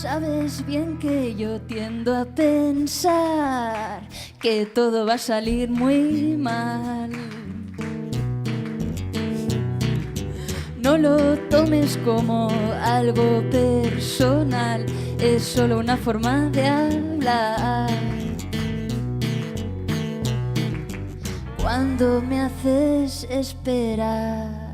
Sabes bien que yo tiendo a pensar que todo va a salir muy mal. No lo tomes como algo personal, es solo una forma de hablar. Cuando me haces esperar,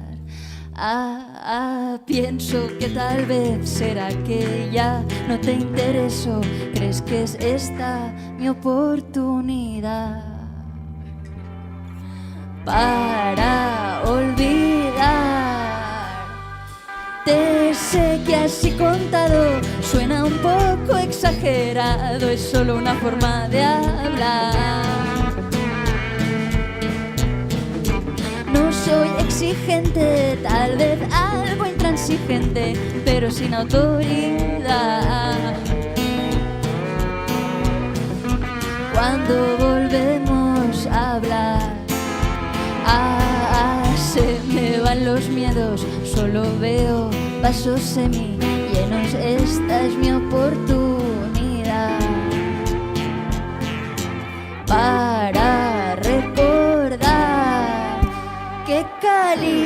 pienso que tal vez será que ya no te intereso. ¿Crees que es esta mi oportunidad para olvidar? Te sé que así contado suena un poco exagerado, es solo una forma de hablar. No soy exigente, tal vez algo intransigente, pero sin autoridad. Cuando volvemos a hablar, se me van los miedos, solo veo vasos semillenos. Esta es mi oportunidad para recordar que Cali